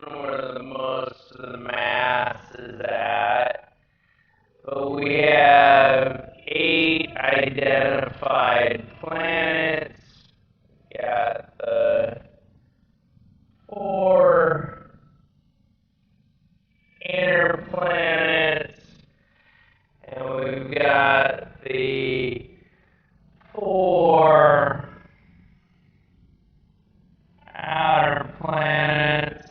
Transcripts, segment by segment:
where the most of the mass is at. But we have 8 identified planets. Got the 4 inner planets, and we've got the 4 outer planets.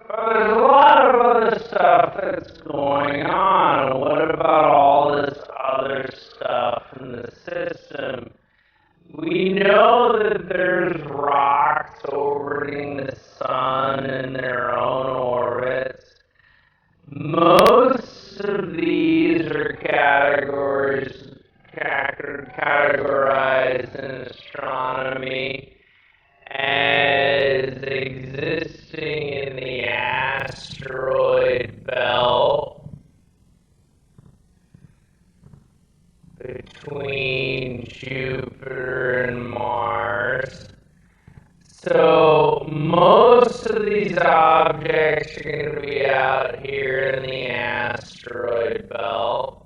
But there's a lot of other stuff that's going on. What about all this other stuff in the system? We know that there's rocks orbiting the sun in their own orbits. Most of these are categorized in astronomy as existing in the asteroid belt between Jupiter and Mars. So most of these objects are going to be out here in the asteroid belt.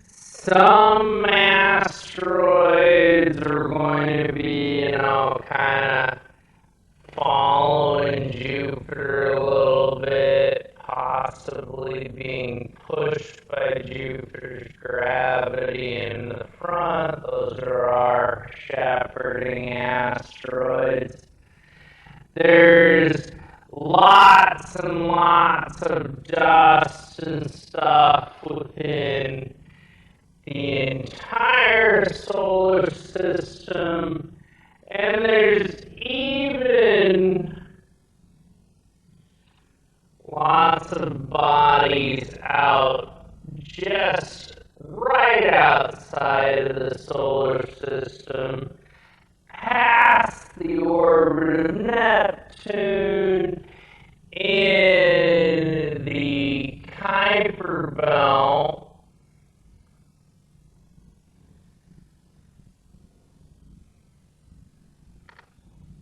Some asteroids are going to be, kind of following Jupiter a little bit, possibly being pushed by Jupiter's gravity in the front. Those are our shepherding asteroids. There's lots and lots of dust and stuff within the entire solar system, and there's even lots of bodies out just right outside of the solar system, past the orbit of Neptune, in the Kuiper Belt.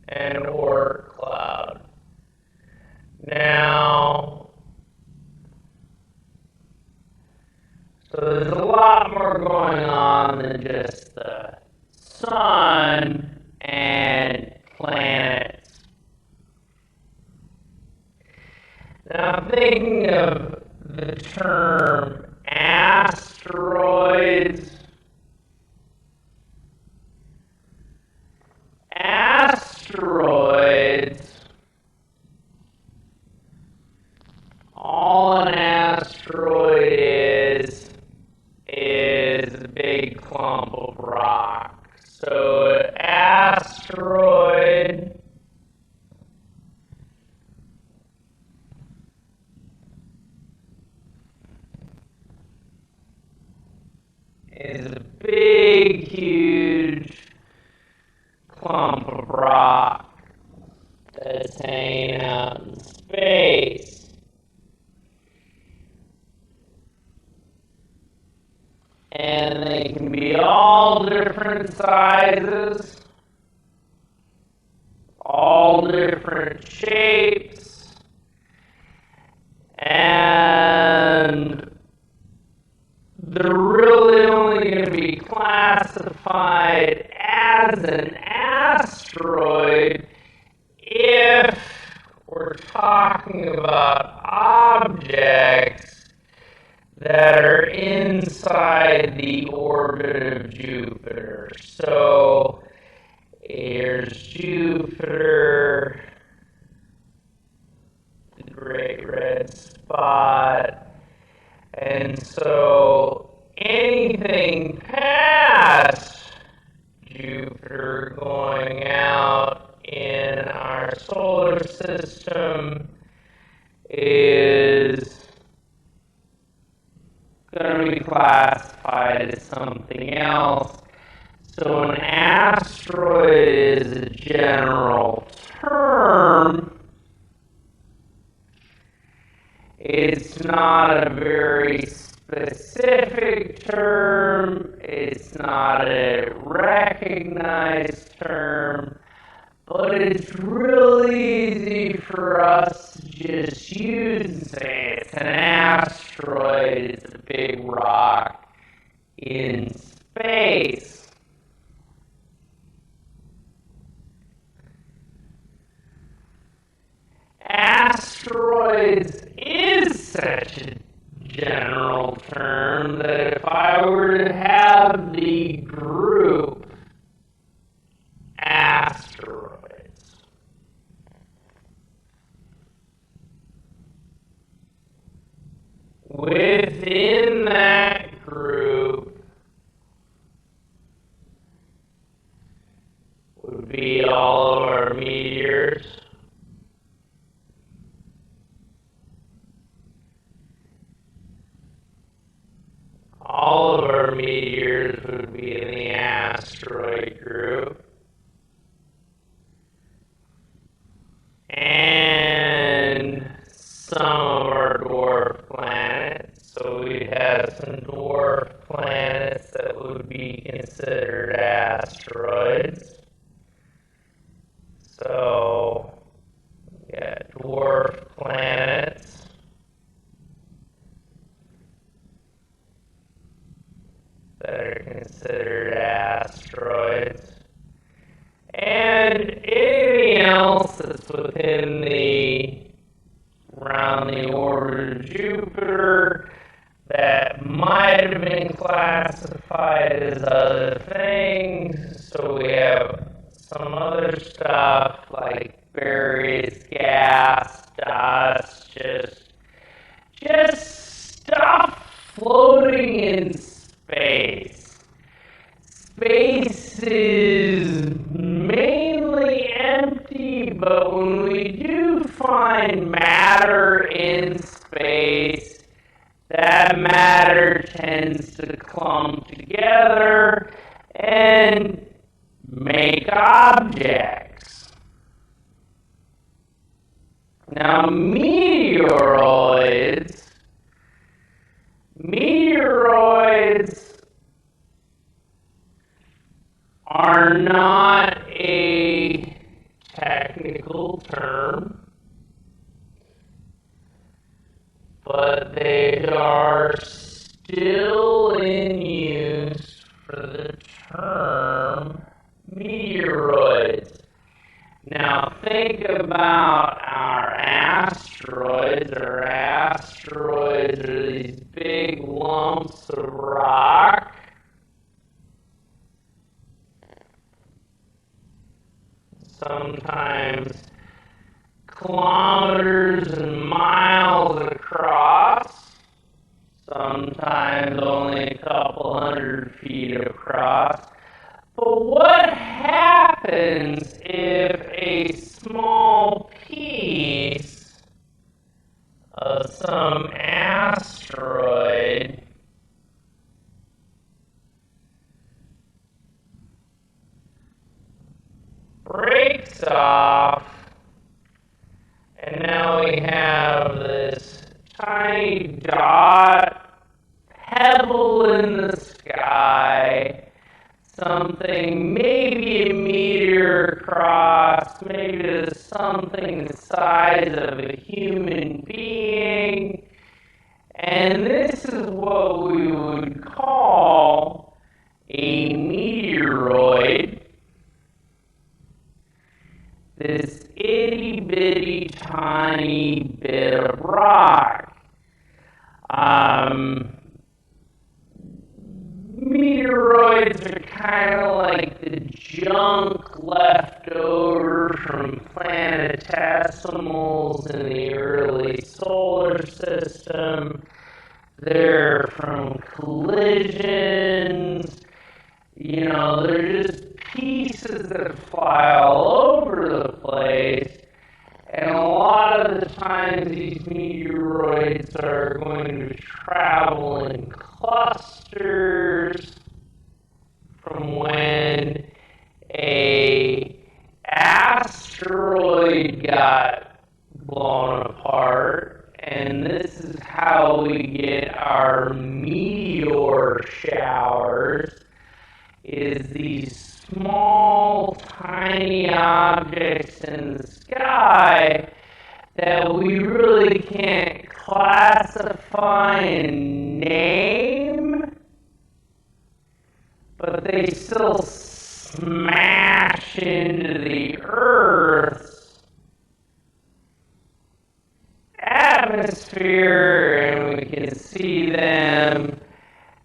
And Oort cloud. Now, so there's a lot more going on than just the sun and planets. Now, thinking of the term asteroids, all an asteroid is a big clump of rock. So an asteroid is a big, huge clump of rock that's hanging out in space. And they can be all different sizes, all different shapes, and they're really only going to be classified as an asteroid if we're talking about objects that are inside the orbit of Jupiter. So here's Jupiter, the great red spot, and so anything past Jupiter going out in our solar system is going to be classified as something else. So an asteroid is a general term. It's not a very specific term. It's not a recognized term. But it's really easy for us to just use and say it's an asteroid, it's a big rock in space. Asteroids is such a general term that if I were to have the group asteroids, within that group would be all of our meteors. All of our meteors would be in the asteroid group. And some of our dwarf planets. So we have some dwarf planets that would be considered asteroids. So, yeah, dwarf planets. That are considered asteroids. And anything else that's within around the orbit of Jupiter that might have been classified as other things. So we have some other stuff like various gas, dust, just stuff floating in space. Space is mainly empty, but when we do find matter in space, that matter tends to clump together and make objects. Now, meteoroids are not a technical term, but they are still in use for the term meteoroids. Now think about our asteroids. Our asteroids are these big lumps of rock. Sometimes kilometers and miles across, sometimes only a couple 100 feet across. But what happens if a small piece of some asteroid breaks off, and now we have this tiny dot, pebble in the sky, something, maybe a meteor across, maybe there's something the size of a human being, and this is what we would call a meteoroid. This itty bitty tiny bit of rock. Meteoroids are kind of like the junk left over from planetesimals in the early solar system. They're from collisions. You know, they're just pieces that fly all over the place. And a lot of the times these meteoroids are going to travel in clusters from when a asteroid got blown apart, and this is how we get our meteor showers, is these small, tiny objects in the sky that we really can't classify and name, but they still smash into the Earth's atmosphere, and we can see them,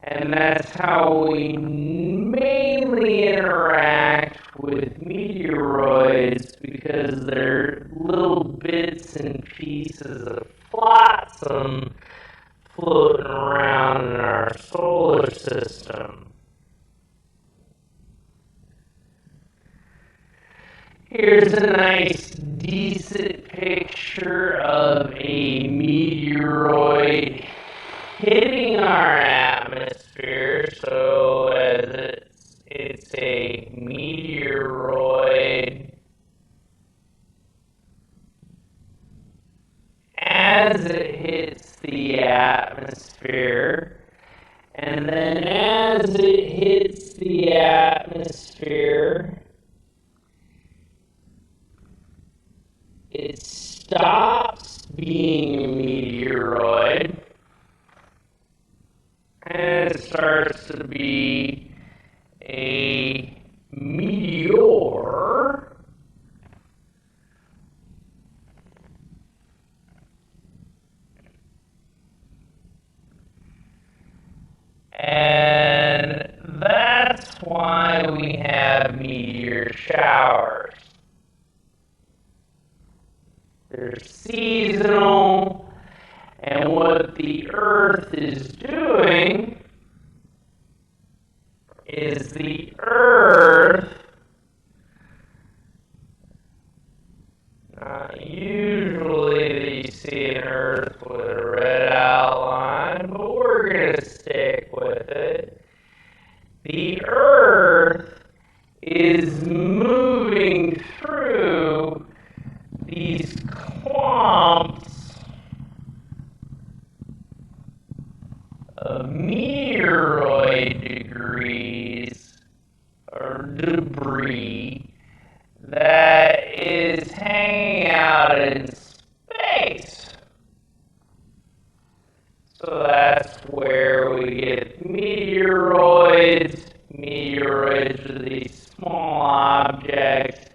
and that's how we mainly interact with meteoroids, because they're little bits and pieces of flotsam floating around in our solar system. Here's a nice, decent picture of a meteoroid hitting our atmosphere. So as it's a meteoroid, as it hits the atmosphere, and then as it hits the atmosphere, it stops being a meteoroid, and it starts to be a meteor. And that's why we have meteor showers. They're seasonal, and what the Earth is doing is the Earth, usually you see an Earth with a red outline, but we're going to stick with it. The Earth is moving through these clumps of meteoroid debris that is hanging out in space. So that's where we get meteoroids. Meteoroids are these small objects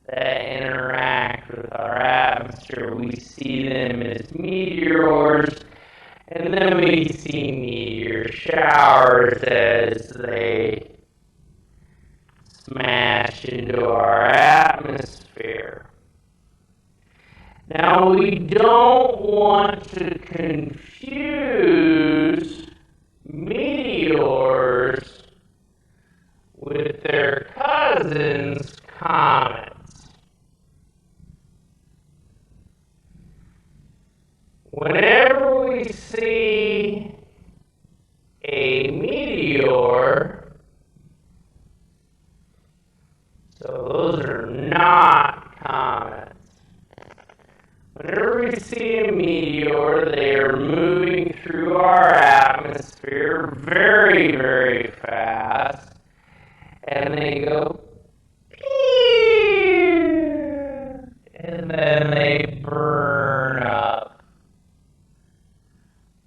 that interact with our atmosphere. We see them as meteors, and then we see meteor showers as they smash into our atmosphere. Now, we don't want to confuse meteors with their cousins, comets. Whenever we see a meteor, so those are not comets. Whenever we see a meteor, they are moving through our atmosphere very, very fast, and they go, and then they burn up.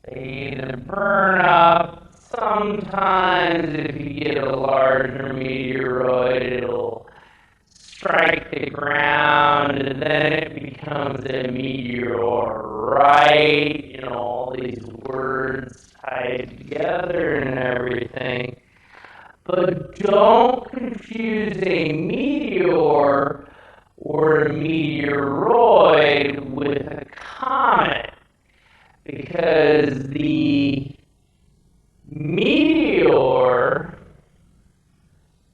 They either burn up, sometimes if you get a larger meteoroid, it'll strike the ground, and then it becomes a meteorite, all these words tied together and everything. But don't confuse a meteor or a meteoroid with a comet, because the meteor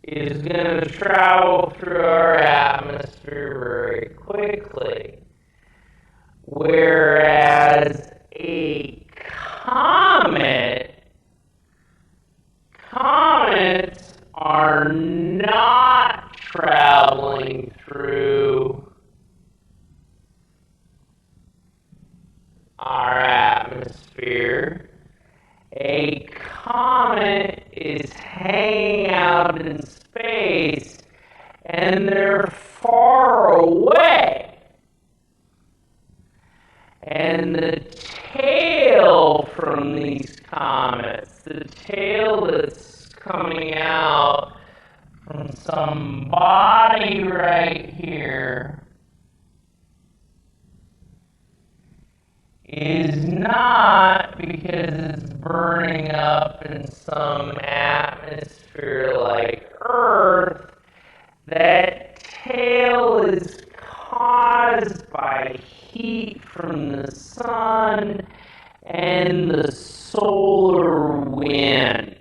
is going to travel through our atmosphere very quickly, whereas a comet comets are not traveling through our atmosphere. A comet is hanging out in space, and they're far away. And the tail from these comets, the tail that's coming out from some body right here, is not because it's burning up in some atmosphere like Earth. That tail is caused by heat from the sun and the solar wind.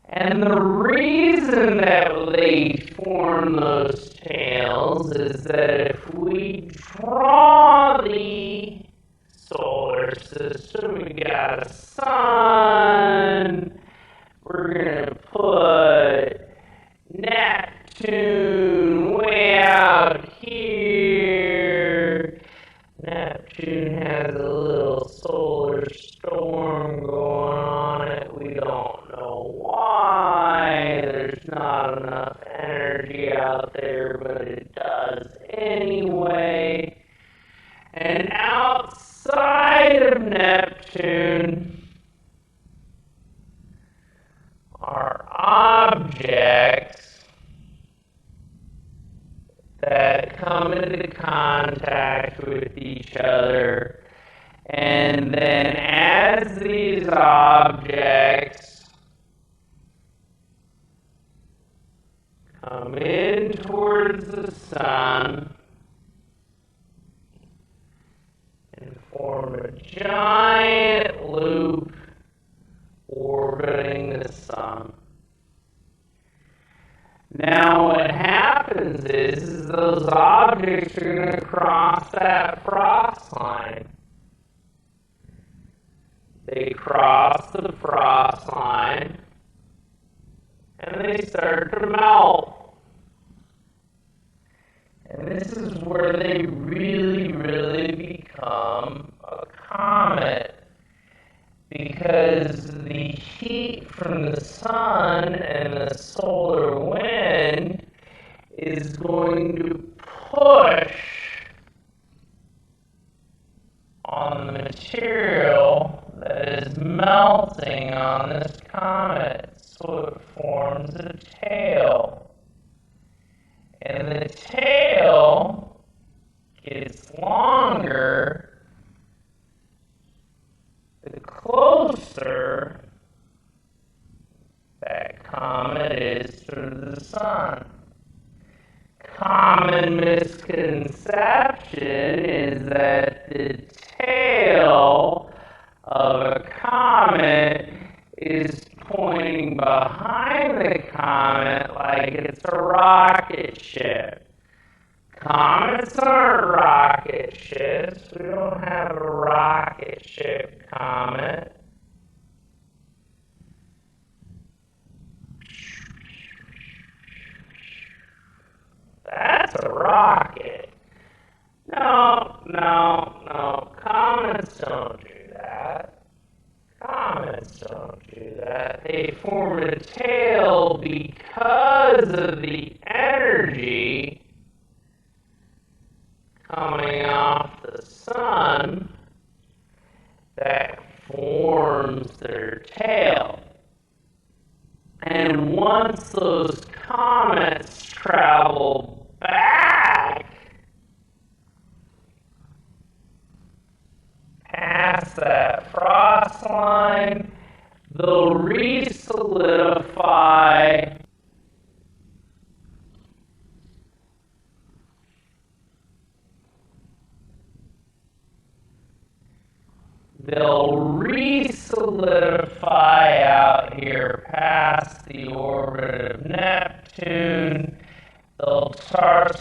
And the reason that they form those tails is that if we draw the solar system, we got a sun, we're going to put Neptune way out here. Neptune has a little solar storm going on it. We don't know why. There's not enough energy out there, but it does anyway. And outside of Neptune are objects that come into contact with each other, and then as these objects come in towards the sun and form a giant loop orbiting the sun. Now what happens is those objects are going to cross that frost line. They cross the frost line and they start to melt. And this is where they really become a comet. Because the heat from the sun and the solar wind is going to push on the material that is melting on this comet, so it forms a tail. And the tail gets longer the closer that comet is to the sun. Common misconception is that the tail of a comet is pointing behind the comet like it's a rocket ship. Comets aren't rocket ships. We don't have a rocket ship comet. That's a rocket. No. Comets don't do that. Comets don't do that. They form a tail because of the energy coming off the sun that forms their tail. And once those comets travel back past that frost line, they'll re-solidify out here past the orbit of Neptune. They'll start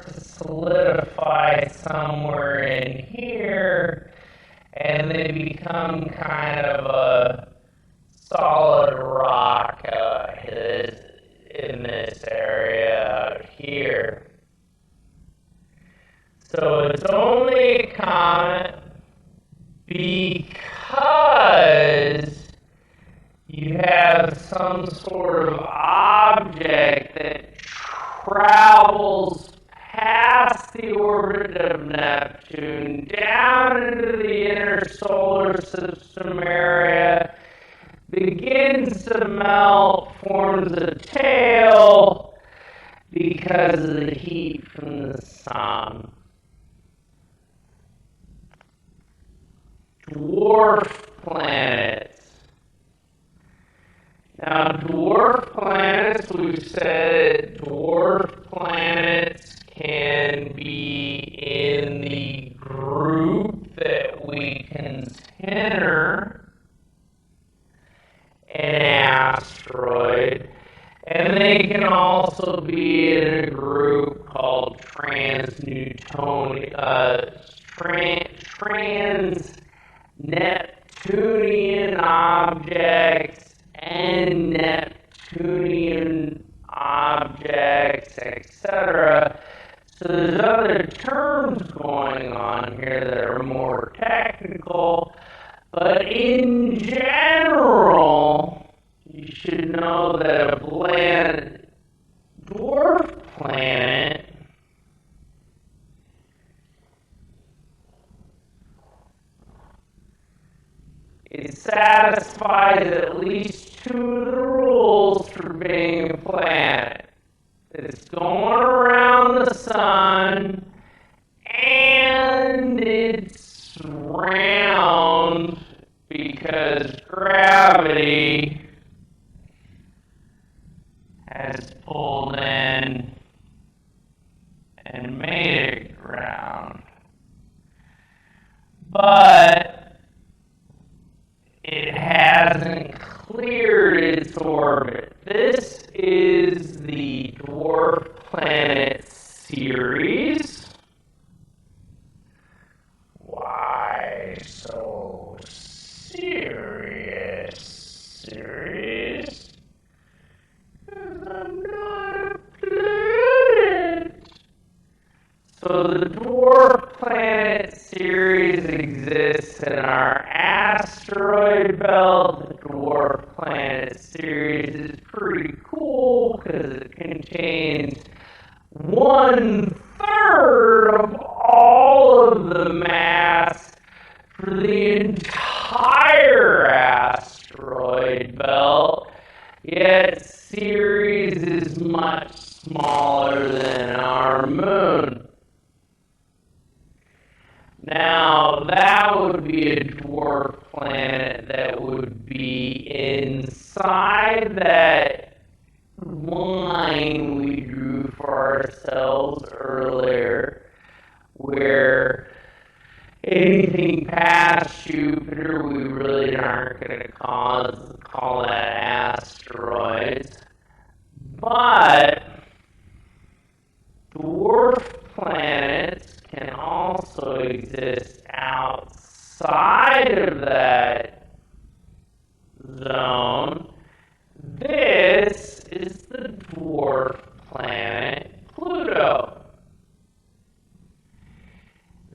to solidify somewhere in here, and then they become kind of a solid rock in this area out here. So it's only a comet because you have some sort of object that travels past the orbit of Neptune down into the inner solar system area, begins to melt, forms a tail because of the heat from the sun. Dwarf planets. Now, dwarf planets, we've said dwarf planets can be in the group that we consider an asteroid, and they can also be in a group called trans-Neptunian objects and Neptunian objects, etc. So there's other terms going on here that are more technical, but in general, you should know that a dwarf planet it satisfies at least two of the rules for being a planet. It's going around the sun, and it's round because gravity has pulled in and made it round. But it hasn't cleared its orbit. This is the dwarf planet Ceres. Why so serious, Ceres? 'Cause I'm not a planet. So the dwarf planet Ceres exists in our asteroid belt. The dwarf planet Ceres is pretty cool because it contains 1/3 of all of the mass for the entire asteroid belt, yet Ceres is much smaller than our moon. Now, that would be a dwarf planet that would be inside that line we drew for ourselves earlier, where anything past Jupiter we really aren't going to call that asteroids. But dwarf planets can also exist outside of that zone. This is the dwarf planet Pluto.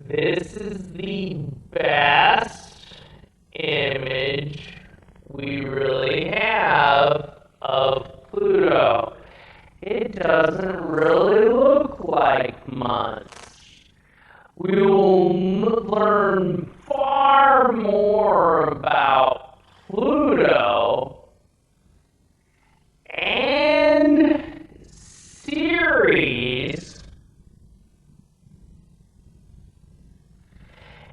This is the best image we really have of Pluto. It doesn't really look like much. We will learn far more about Pluto and Ceres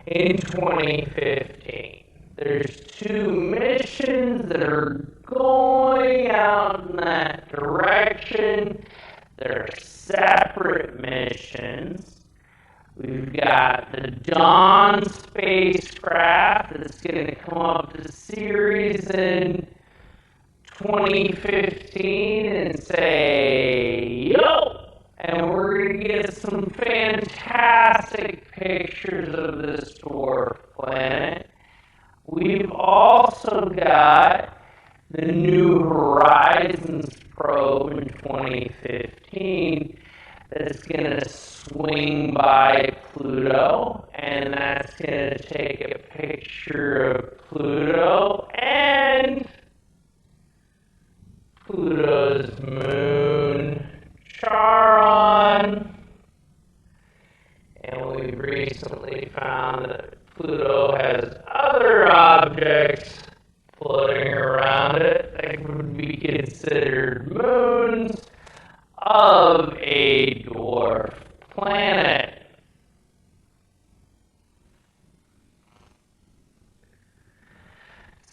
in 2015. There's 2 missions that are going out in that direction. They're separate missions. We've got the Dawn spacecraft that's going to come up to Ceres in 2015 and say, yo! And we're going to get some fantastic pictures of this dwarf planet. we've also got the New Horizons probe in 2015 that's going to swing by Pluto, and that's going to take a picture of Pluto and Pluto's moon, Charon. And we've recently found that Pluto has other objects floating around it that would be considered moons of a dwarf planet.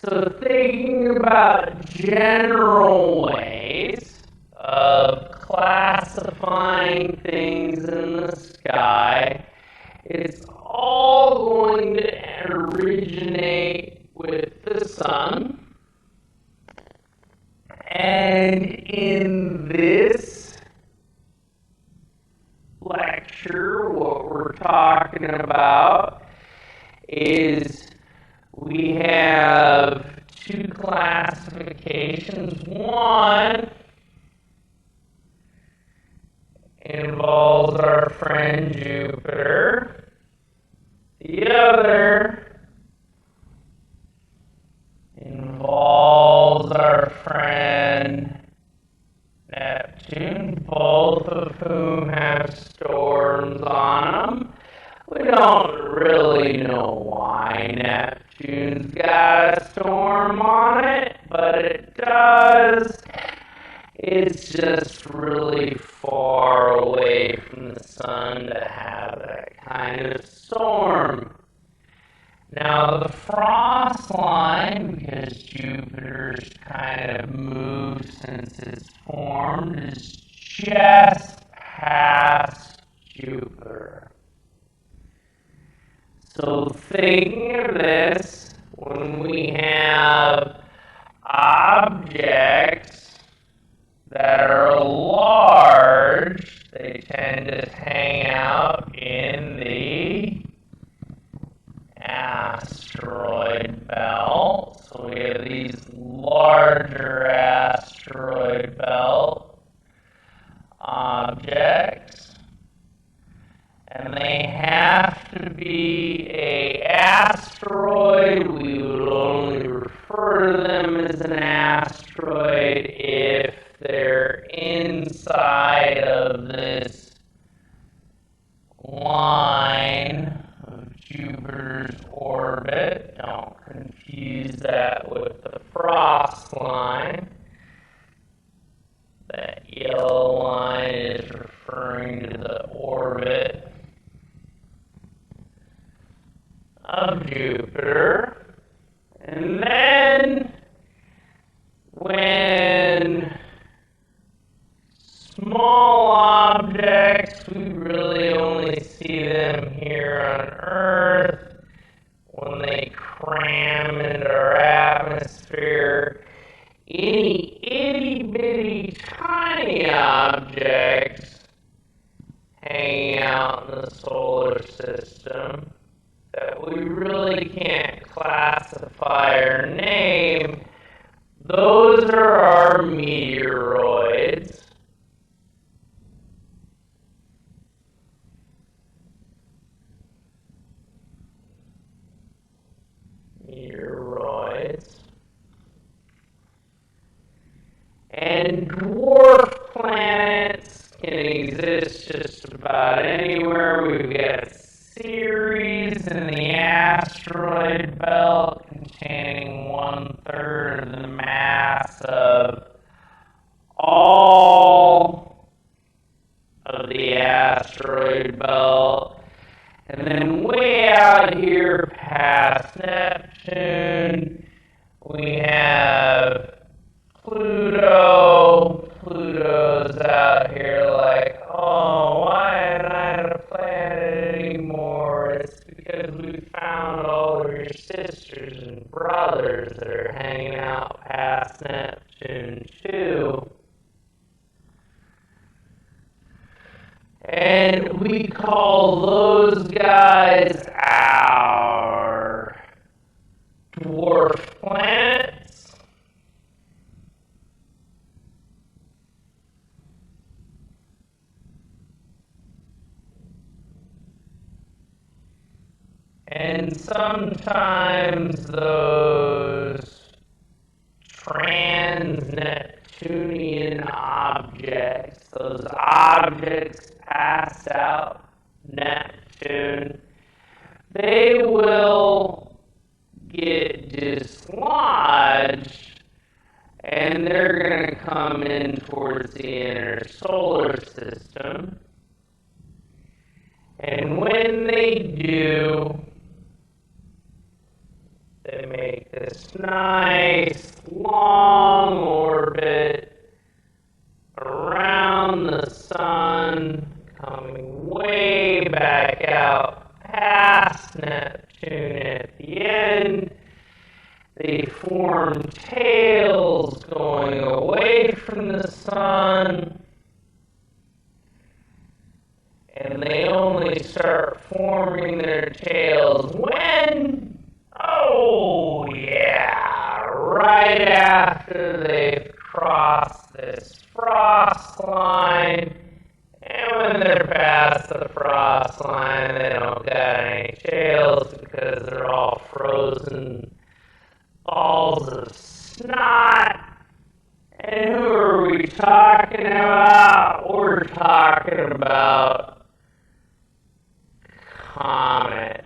So thinking about general ways of classifying things in the sky, it's all going to originate with the sun. And in this lecture, what we're talking about is we have two classifications. One involves our friend Jupiter. The other involves our friend Neptune, both of whom have storms on them. We don't really know why Neptune's got a storm on it, but it does. It's just really far away from the sun to have that kind of storm. Now the frost line, because Jupiter's kind of moved since it's formed, is just past Jupiter. So thinking of this, when we have objects that are large, they tend to hang out in the asteroid belt. So we have these larger asteroid belt objects, and they have to be an asteroid. We would only refer to them as an asteroid if they're inside of this line of Jupiter's orbit. Don't confuse that with the frost line. That yellow line is referring to the orbit of Jupiter. And then when small objects, we really only see them here on Earth. When they cram into our atmosphere, any itty-bitty tiny objects hanging out in the solar system that we really can't classify or name, those are our meteoroids. And dwarf planets can exist just about anywhere. We've got Ceres in the asteroid belt containing 1/3 of the mass of all of the asteroid belt. And then way out here past Neptune, we have Pluto. Pluto's out here like, oh, why am I not a planet anymore? It's because we found all of your sisters and brothers that are hanging out past Neptune too. And we call those guys our dwarf And sometimes those trans-Neptunian objects, those objects pass out Neptune, they will get dislodged and they're going to come in towards the inner solar system. And when they do, they make this nice long orbit around the sun, coming way back out past Neptune at the end. They form tails going away from the sun, and they only start forming their tails when, oh yeah, right after they've crossed this frost line. And when they're past the frost line, they don't got any tails because they're all frozen balls of snot. And who are we talking about? We're talking about comets.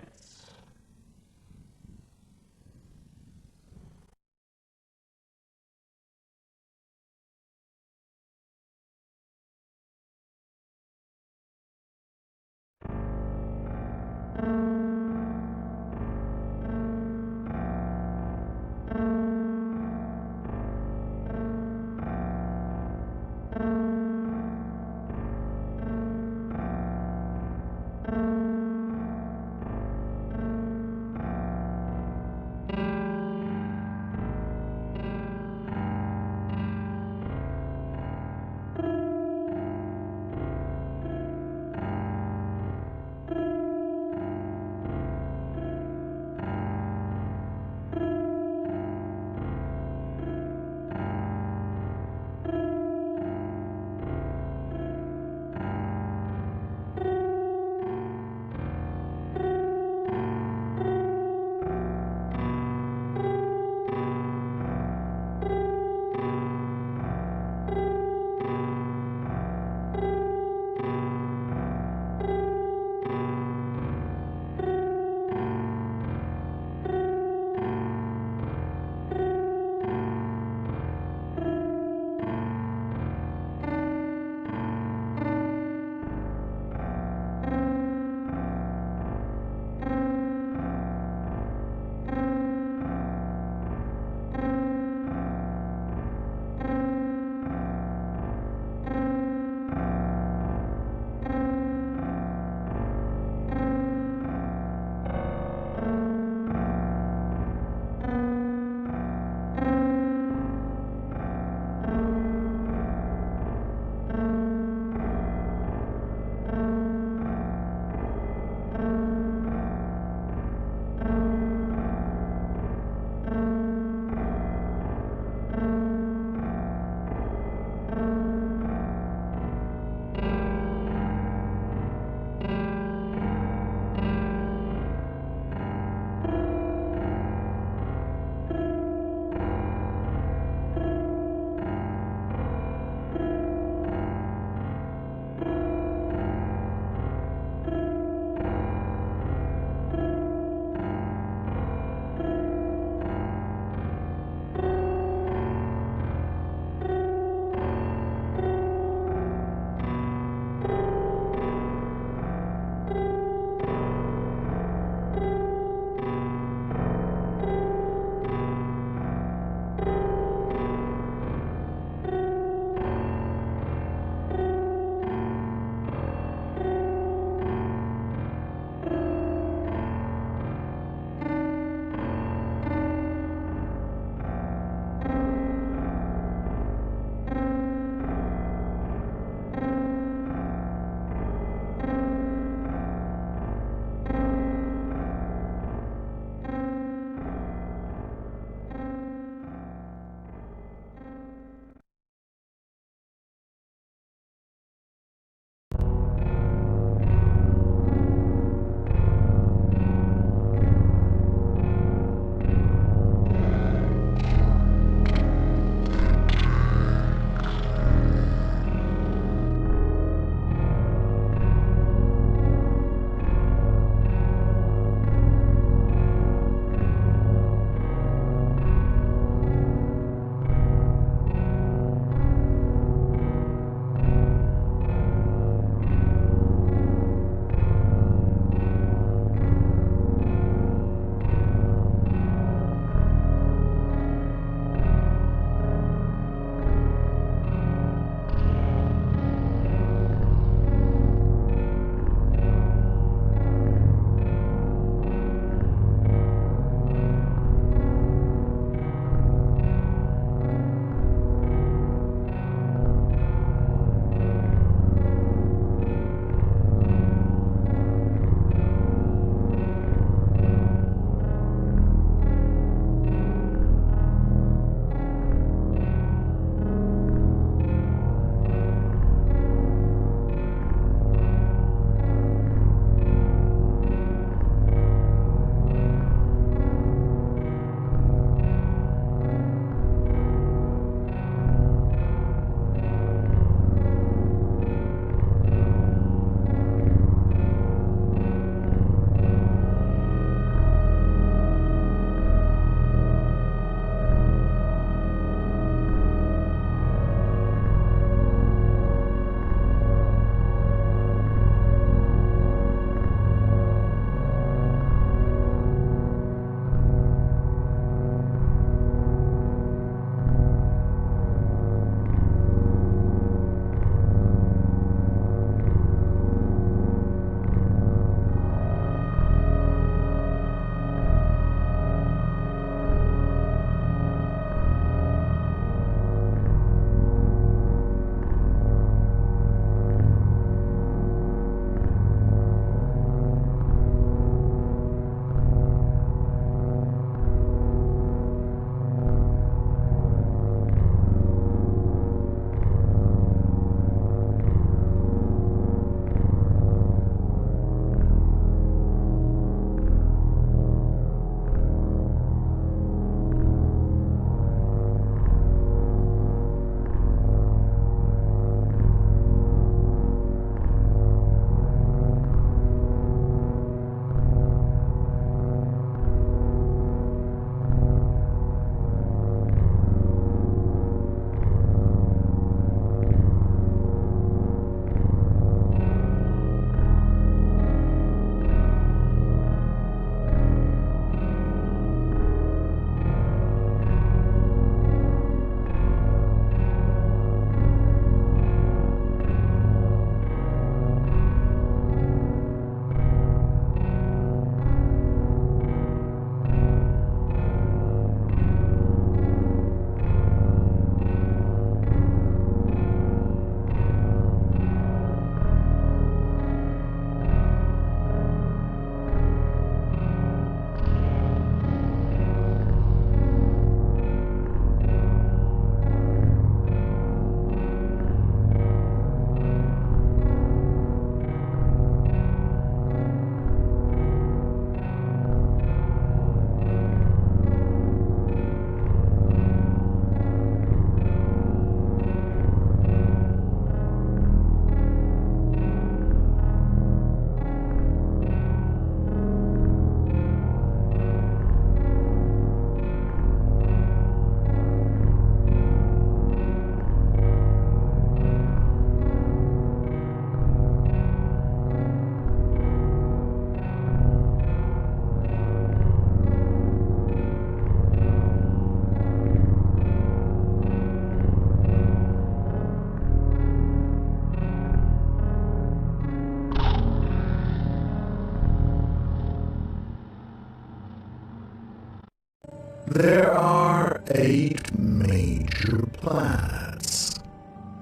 8 major planets.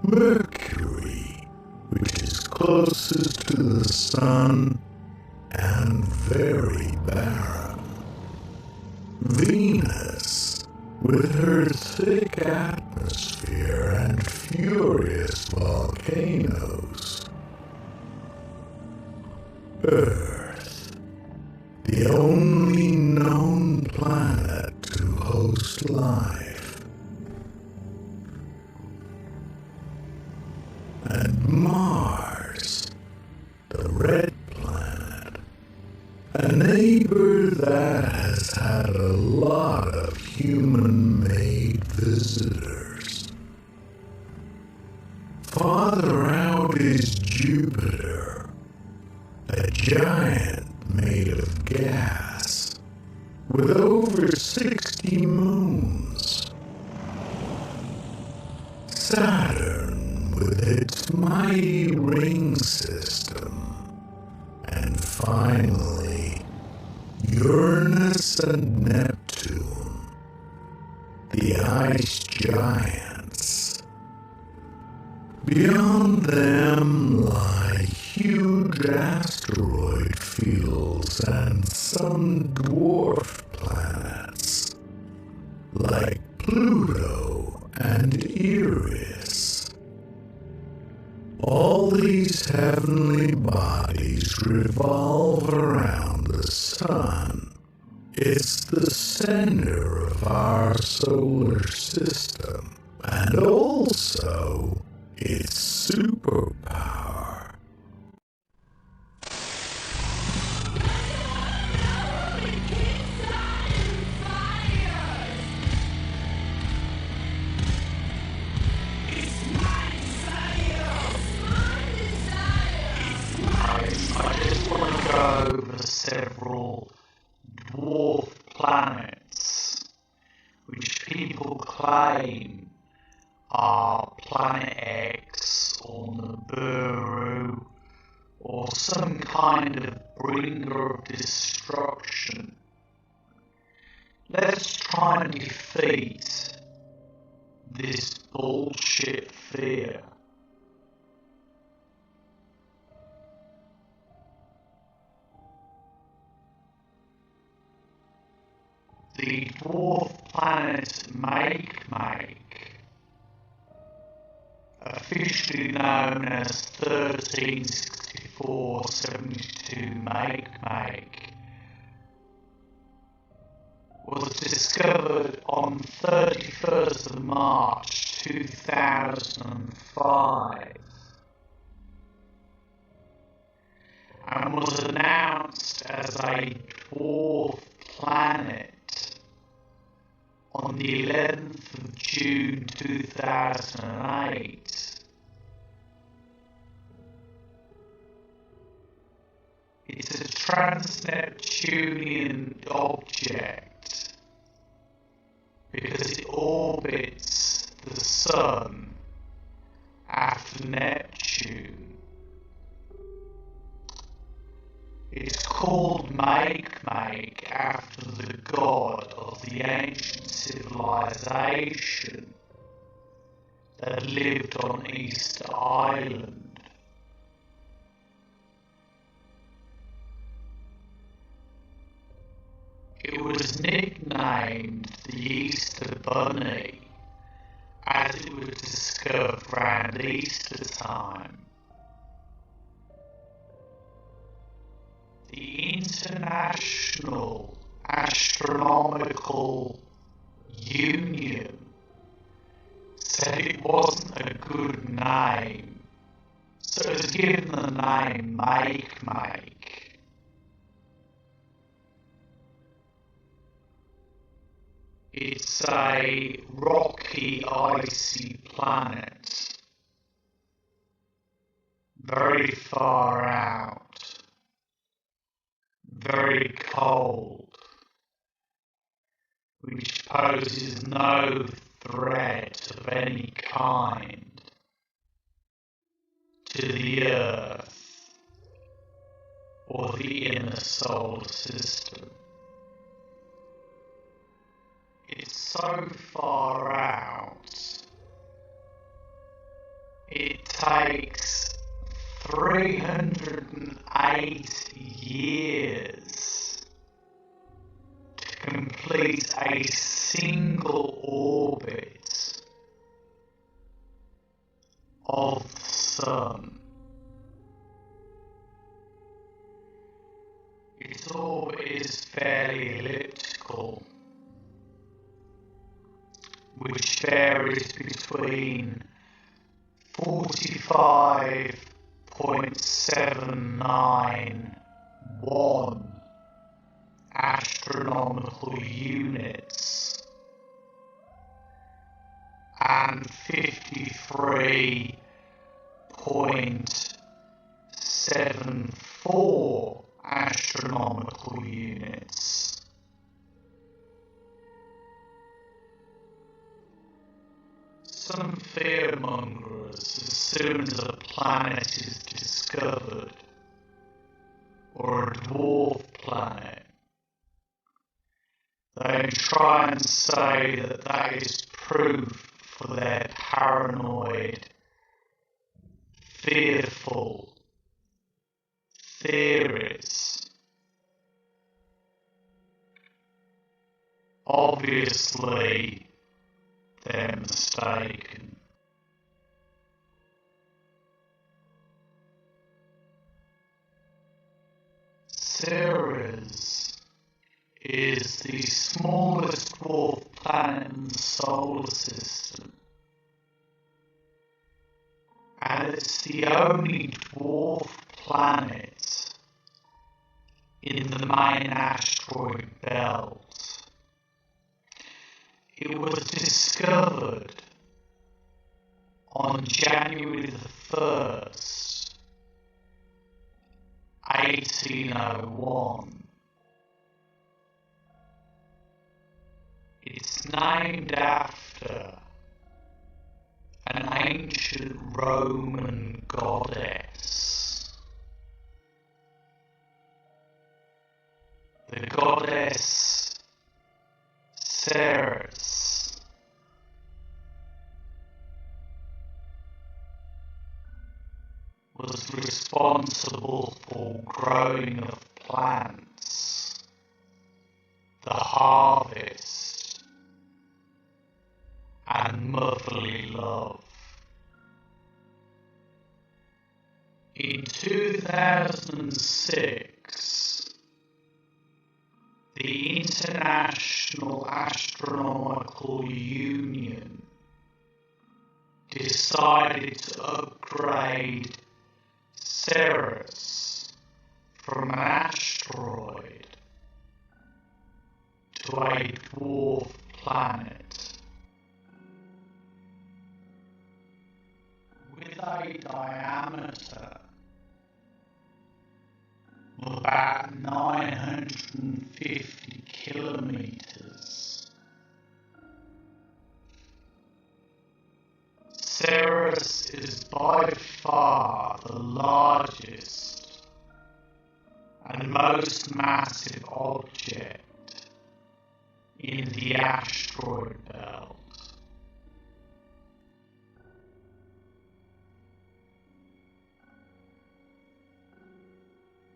Mercury, which is closest to the Sun and very barren. Venus, with her thick atmosphere and furious volcanoes. Earth, the only known planet to host life. And Mars, the red planet, a neighbor that has had a lot of human-made visitors. Farther out is Jupiter, a giant made of gas, with over 60 moons. Saturn, with its mighty ring system. And finally, Uranus and Neptune, the ice giants. Beyond them lie huge asteroid fields and some dwarf planets, like Pluto and Eris. All these heavenly bodies revolve around the Sun. It's the center of our solar system, and also its superpower. I just want to go over several dwarf planets which people claim are Planet X or Nibiru or some kind of bringer of destruction. Let's try and defeat this bullshit fear. The dwarf planet Make, officially known as 1364-72 Make, was discovered on 31st of March 2005 and was announced as a dwarf planet on the 11th of June 2008. It's a trans-Neptunian object because it orbits the Sun after Neptune. It's called Make after the god of the ancient civilization that lived on Easter Island. It was nicknamed the Easter Bunny as it was discovered around Easter time. The International Astronomical Union said it wasn't a good name, so it was given the name Make. It's a rocky, icy planet, very far out, very cold, which poses no threat of any kind to the Earth or the inner solar system. It's so far out. It takes 308 years to complete a single orbit of the Sun. Its orbit is fairly elliptical, which varies between 45.791 astronomical units and 53.74 astronomical units. Some fearmongers, as soon as a planet is discovered, or a dwarf planet, they try and say that that is proof for their paranoid, fearful theories. Obviously, they're mistaken. Ceres is the smallest dwarf planet in the solar system, and it's the only dwarf planet in the main asteroid belt. It was discovered on January the 1st, 1801. It's named after an ancient Roman goddess. The goddess Ceres. Was responsible for growing of plants, the harvest, and motherly love. In 2006, the International Astronomical Union decided to upgrade Ceres from an asteroid to a dwarf planet with a diameter of about 950 kilometers. Ceres is by far the largest and most massive object in the asteroid belt.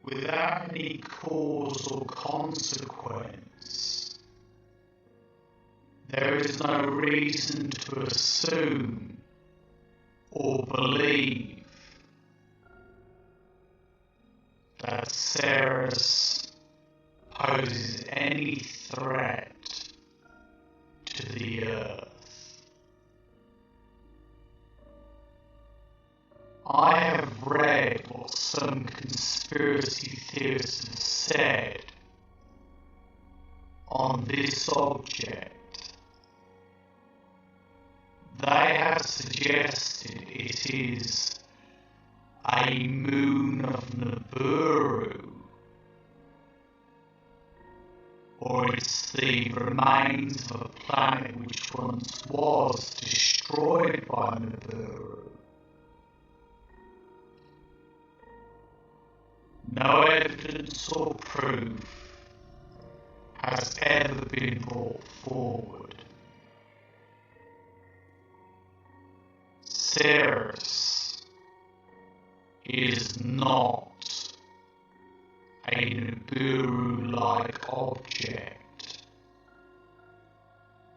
Without any cause or consequence, there is no reason to assume or believe that Ceres poses any threat to the Earth. I have read what some conspiracy theorists have said on this subject. They have suggested it is a moon of Nibiru, or it's the remains of a planet which once was destroyed by Nibiru. No evidence or proof has ever been brought forward Ceres is not a Nibiru-like object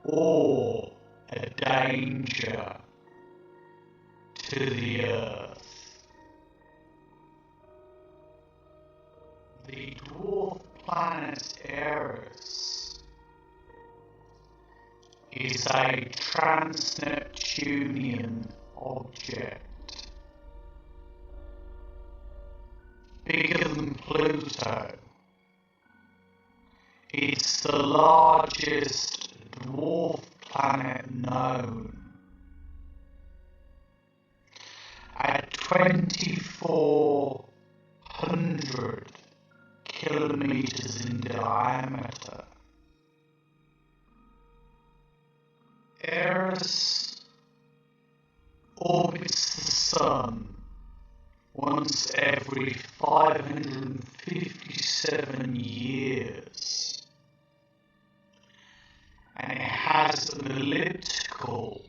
or a danger to the Earth. The dwarf planet Ceres is a trans-Neptunian object bigger than Pluto. It's the largest dwarf planet known. At 2,400 kilometers in diameter, Ceres orbits the Sun once every 557 years, and it has an elliptical,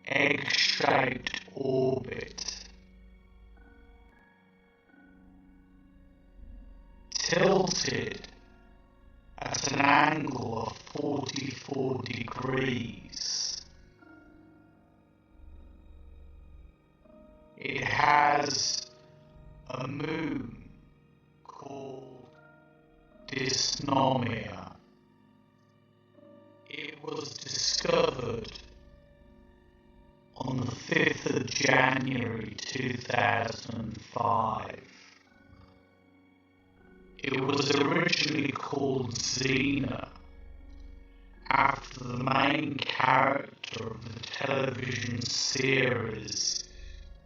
egg-shaped orbit. Tilted at an angle of 44 degrees. It has a moon called Dysnomia. It was discovered on the 5th of January 2005. It was originally called Xena, after the main character of the television series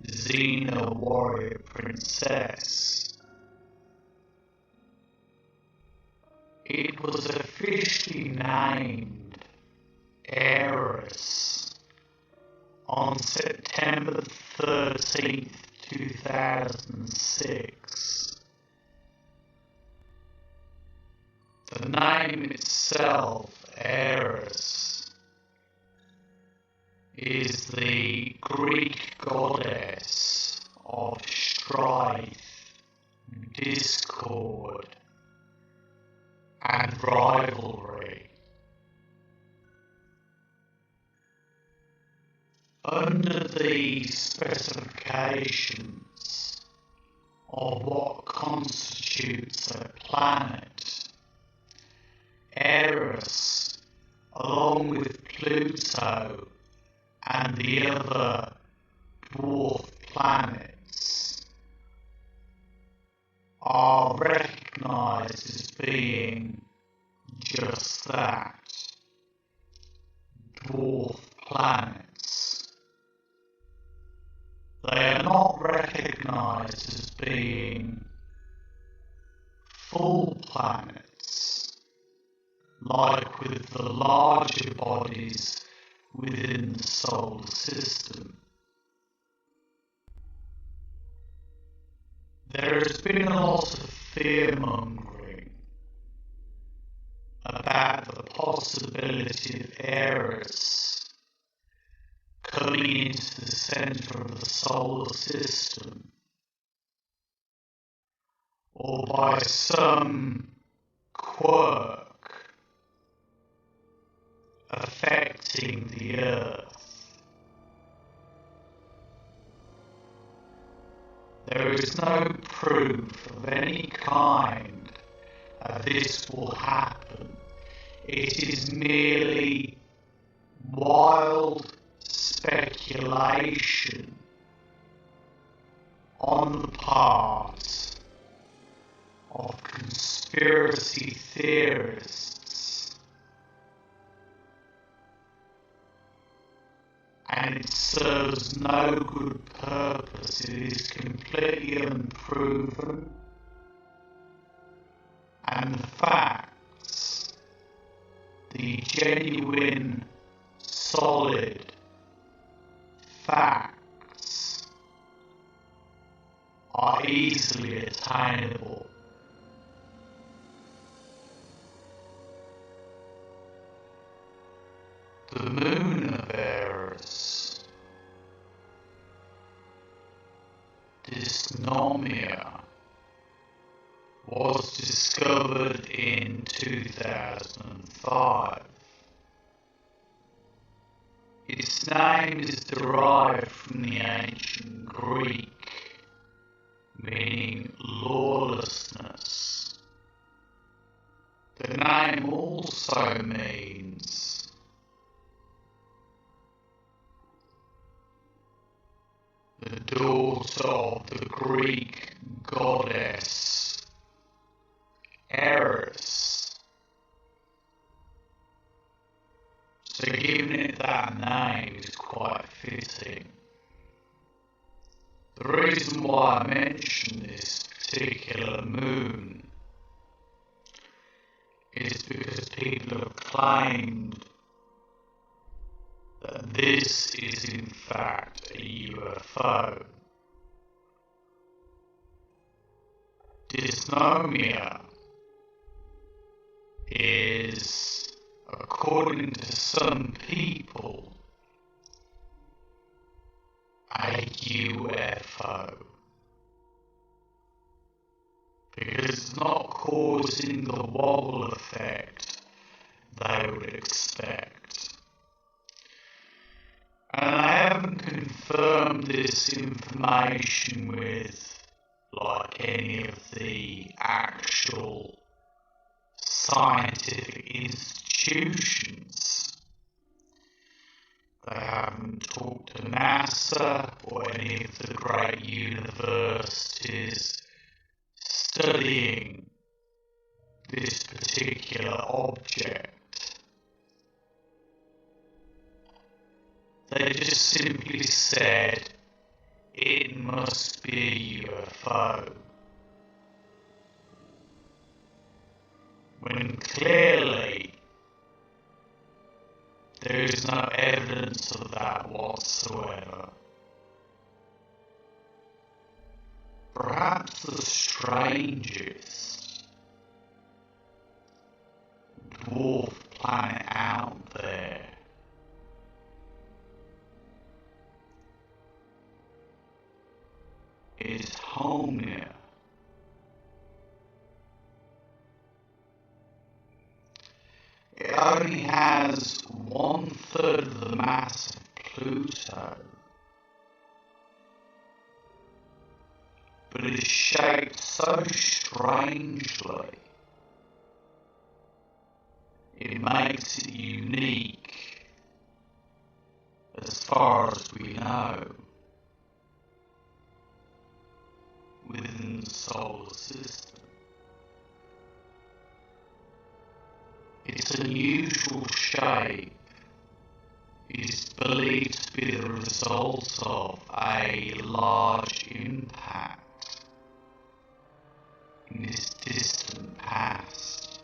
Xena Warrior Princess. It was officially named Ceres on September 13th, 2006. The name itself, Ceres, is the Greek goddess of strife, discord, and rivalry. Under the specifications of what constitutes a planet, Ceres, along with Pluto and the other dwarf planets, are recognized as being just that, dwarf planets. They are not recognized as being full planets, like with the larger bodies within the solar system. There has been a lot of fear-mongering about the possibility of Ceres coming into the centre of the solar system, or by some quirk affecting the Earth. There is no proof of any kind that this will happen. It is merely wild speculation on the part of conspiracy theorists, and it serves no good purpose. It is completely unproven, and the facts, the genuine, solid facts, are easily attainable. The moon of Ceres dysnomia was discovered in 2005. Its name is derived from the ancient Greek, meaning lawlessness. The name also means the daughter of the Greek goddess Ceres. So giving it that name is quite fitting. The reason why I mention this particular moon is because people have claimed that this is in fact a UFO. Dysnomia is, according to some people, a UFO because it's not causing the wobble effect they would expect. And I haven't confirmed this information with any of the actual scientific institutions. They haven't talked to NASA or any of the great universities studying this particular object. They just simply said it must be a UFO, when clearly there is no evidence of that whatsoever. Perhaps the strangest dwarf planet out there is Homia. It only has 1/3 of the mass of Pluto, but it is shaped so strangely, it makes it unique as far as we know within the solar system. Its unusual shape is believed to be the result of a large impact in this distant past.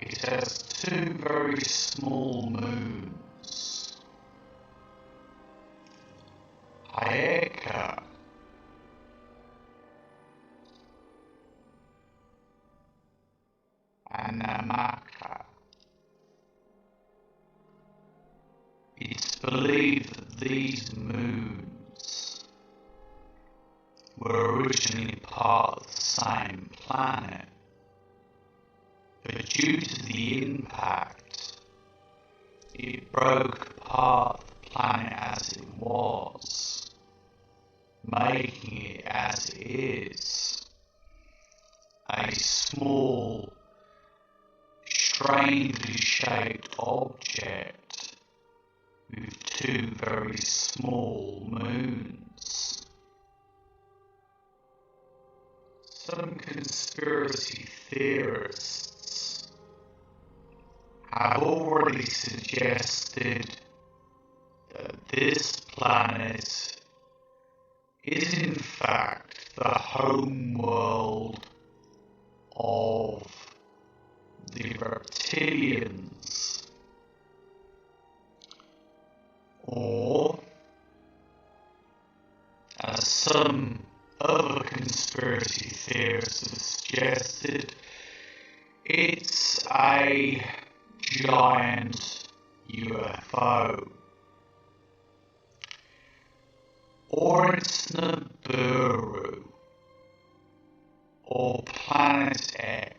It has two very small moons, Hyeka and Namaka. It's believed that these moons were originally part of the same planet, but due to the impact, it broke apart the planet as it was, making it as it is, a small, strangely shaped object with two very small moons. Some conspiracy theorists have already suggested that this planet is in fact the home world of the reptilians, or, as some other conspiracy theorists have suggested, it's a giant UFO. or it's Nibiru, or Planet X.